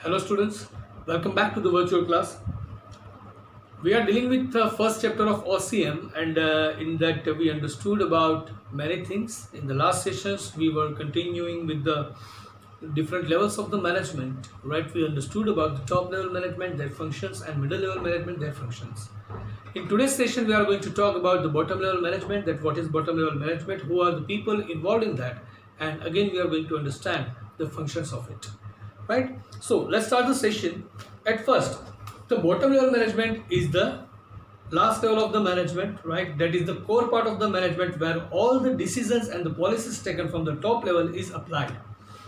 Hello students, welcome back to the virtual class. We are dealing with the first chapter of OCM and in that we understood about many things. In the last sessions we were continuing with the different levels of the management, right? We understood about the top level management, their functions, and middle level management, their functions. In today's session we are going to talk about the bottom level management, that what is bottom level management, who are the people involved in that, and again we are going to understand the functions of it. Right, so let's start the session. At first, the bottom level management is the last level of the management, right? That is the core part of the management where all the decisions and the policies taken from the top level is applied.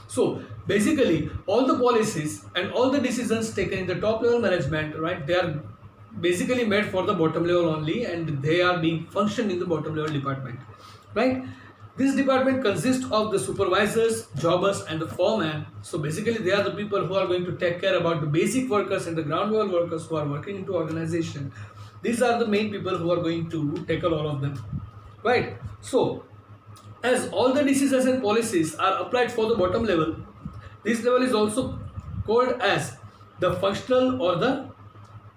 So basically all the policies and all the decisions taken in the top level management, right, they are basically made for the bottom level only, and they are being functioned in the bottom level department, right? This department consists of the supervisors, jobbers, and the foreman. So basically they are the people who are going to take care about the basic workers and the ground level workers who are working into organization. These are the main people who are going to tackle all of them, right? So as all the decisions and policies are applied for the bottom level, this level is also called as the functional or the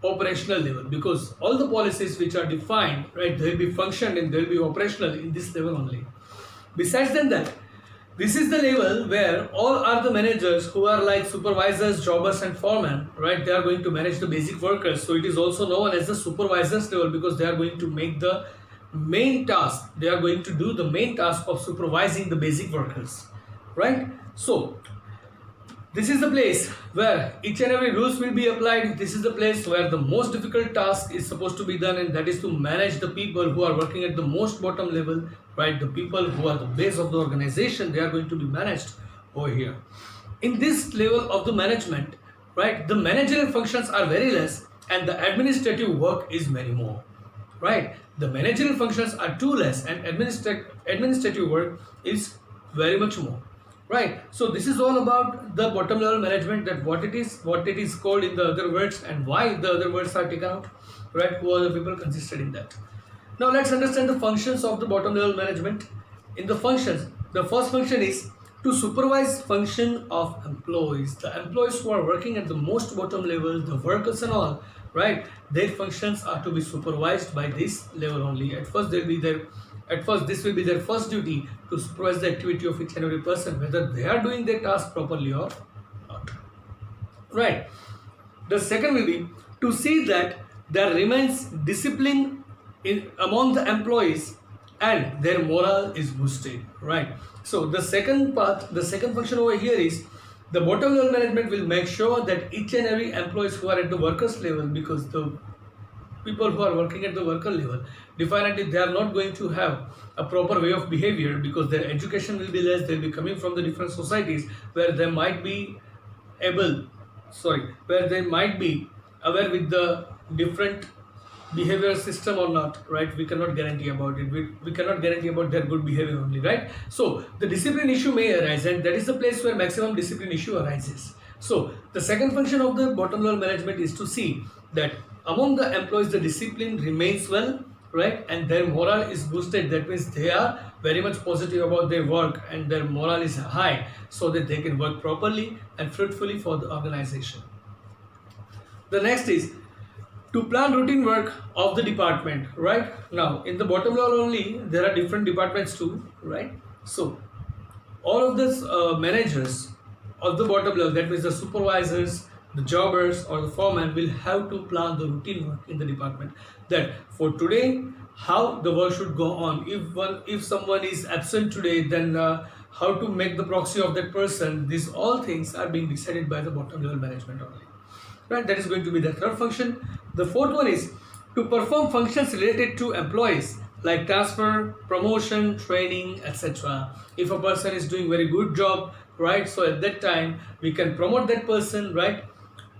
operational level, because all the policies which are defined, right, they will be functioned and they will be operational in this level only. Besides than that, this is the level where all are the managers who are like supervisors, jobbers, and foremen, right? They are going to manage the basic workers. So it is also known as the supervisors level because they are going to make the main task. They are going to do the main task of supervising the basic workers, right? So this is the place where each and every rules will be applied. This is the place where the most difficult task is supposed to be done, and that is to manage the people who are working at the most bottom level, right? The people who are the base of the organization, they are going to be managed over here. In this level of the management, right, the managerial functions are very less and the administrative work is many more, right? The managerial functions are too less and administrative work is very much more. Right, so this is all about the bottom level management, that what it is called in the other words, and why the other words are taken out, right? Who are the people consisted in that. Now let's understand the functions of the bottom level management. In the functions, the first function is to supervise function of employees. The employees who are working at the most bottom level, the workers and all, right? Their functions are to be supervised by this level only. At first this will be their first duty to supervise the activity of each and every person, whether they are doing their task properly or not. Right. The second will be to see that there remains discipline among the employees and their morale is boosted. Right. So the second function over here is the bottom level management will make sure that each and every employees who are at the workers level, because the people who are working at the worker level, definitely they are not going to have a proper way of behavior because their education will be less. They will be coming from the different societies where they might be aware with the different behavior system or not, right? We cannot guarantee about it. We cannot guarantee about their good behavior only, right? So the discipline issue may arise, and that is the place where maximum discipline issue arises. So the second function of the bottom level management is to see that among the employees the discipline remains well, right, and their morale is boosted. That means they are very much positive about their work and their morale is high, so that they can work properly and fruitfully for the organization. The next is to plan routine work of the department, right? Now in the bottom level only there are different departments too, right? So all of these managers of the bottom level, that means the supervisors, the jobbers or the foreman, will have to plan the routine work in the department, that for today how the work should go on. If someone is absent today, then how to make the proxy of that person. These all things are being decided by the bottom level management only, right? That is going to be the third function. The fourth one is to perform functions related to employees like transfer, promotion, training, etc. If a person is doing very good job, right, so at that time we can promote that person, right?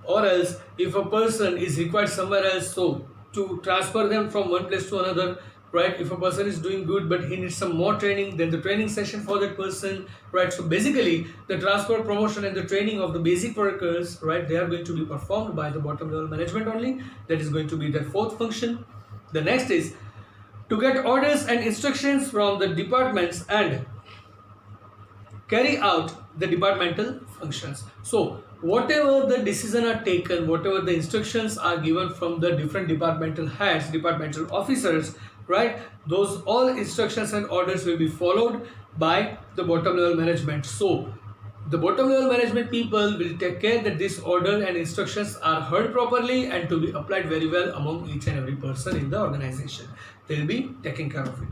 Or else if a person is required somewhere else, so to transfer them from one place to another, right? If a person is doing good but he needs some more training, then the training session for that person, right? So basically the transfer, promotion and the training of the basic workers, right, they are going to be performed by the bottom level management only. That is going to be their fourth function. The next is to get orders and instructions from the departments and carry out the departmental functions. So whatever the decision are taken, whatever the instructions are given from the different departmental heads, departmental officers, right, those all instructions and orders will be followed by the bottom level management. So the bottom level management people will take care that this order and instructions are heard properly and to be applied very well among each and every person in the organization. They will be taking care of it.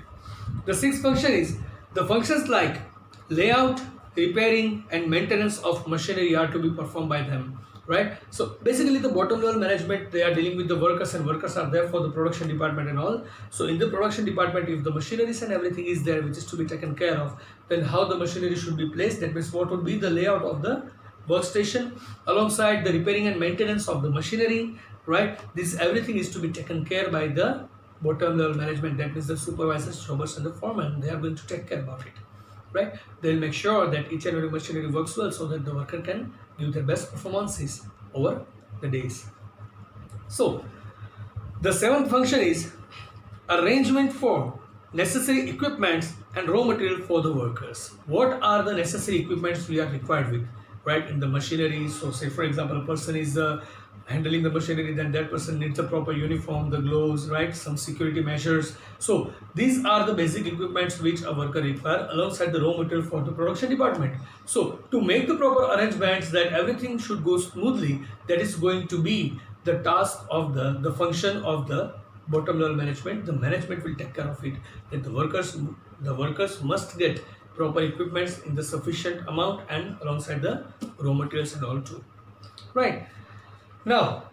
The sixth function is the functions like layout, repairing and maintenance of machinery are to be performed by them, right? So basically the bottom level management, they are dealing with the workers, and workers are there for the production department and all. So in the production department, if the machineries and everything is there which is to be taken care of, then how the machinery should be placed, that means what would be the layout of the workstation alongside the repairing and maintenance of the machinery, right? This everything is to be taken care by the bottom level management, that means the supervisors, jobbers and the foreman. They are going to take care about it, right? They'll make sure that each and every machinery works well so that the worker can give their best performances over the days. So the seventh function is arrangement for necessary equipments and raw material for the workers. What are the necessary equipments we are required with, right, in the machinery? So say for example a person is handling the machinery, then that person needs a proper uniform, the gloves, right, some security measures. So these are the basic equipments which a worker requires alongside the raw material for the production department. So to make the proper arrangements that everything should go smoothly, that is going to be the task of the function of the bottom level management. The management will take care of it, that the workers must get proper equipments in the sufficient amount and alongside the raw materials and all too, right? Now,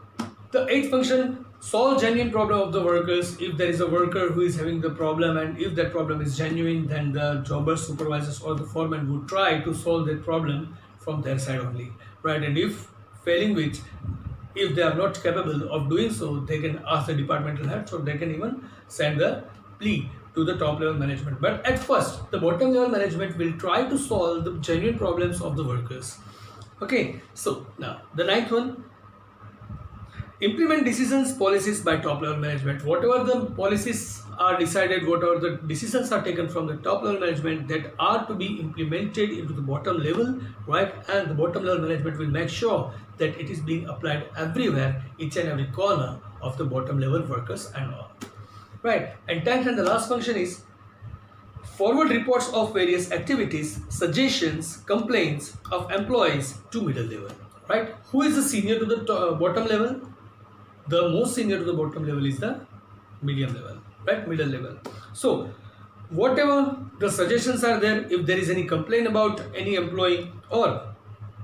the eighth function, solve genuine problem of the workers. If there is a worker who is having the problem and if that problem is genuine, then the jobbers, supervisors or the foreman would try to solve that problem from their side only, right? And if failing which, if they are not capable of doing so, they can ask the departmental heads, or they can even send the plea to the top level management. But at first, the bottom level management will try to solve the genuine problems of the workers. Okay, so now the ninth one, implement decisions, policies by top level management. Whatever the policies are decided, whatever the decisions are taken from the top level management, that are to be implemented into the bottom level, right? And the bottom level management will make sure that it is being applied everywhere, each and every corner of the bottom level workers and all, right? And 10th and the last function is forward reports of various activities, suggestions, complaints of employees to middle level, right? Who is the senior to the bottom level? The most senior to the bottom level is the medium level, right? Middle level. So whatever the suggestions are there, if there is any complaint about any employee, or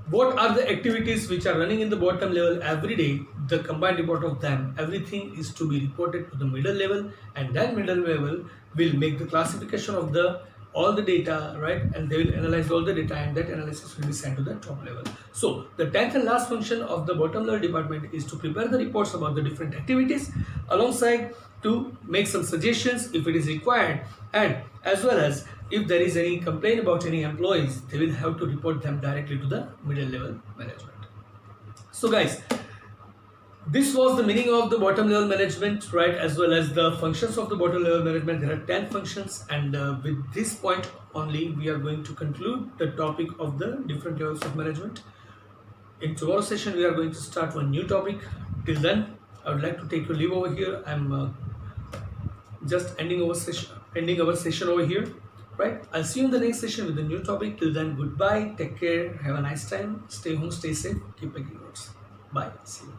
what are the activities which are running in the bottom level every day, the combined report of them, everything is to be reported to the middle level, and that middle level will make the classification of the all the data, right? And they will analyze all the data, and that analysis will be sent to the top level. So the 10th and last function of the bottom level department is to prepare the reports about the different activities, alongside to make some suggestions if it is required, and as well as if there is any complaint about any employees, they will have to report them directly to the middle level management. So guys, this was the meaning of the bottom level management, right, as well as the functions of the bottom level management. There are 10 functions, and with this point only we are going to conclude the topic of the different levels of management. In tomorrow's session we are going to start one new topic. Till then, I would like to take your leave over here. I'm just ending our session over here, right? I'll see you in the next session with a new topic. Till then, goodbye, take care, have a nice time, stay home, stay safe, keep making notes. Bye, see you.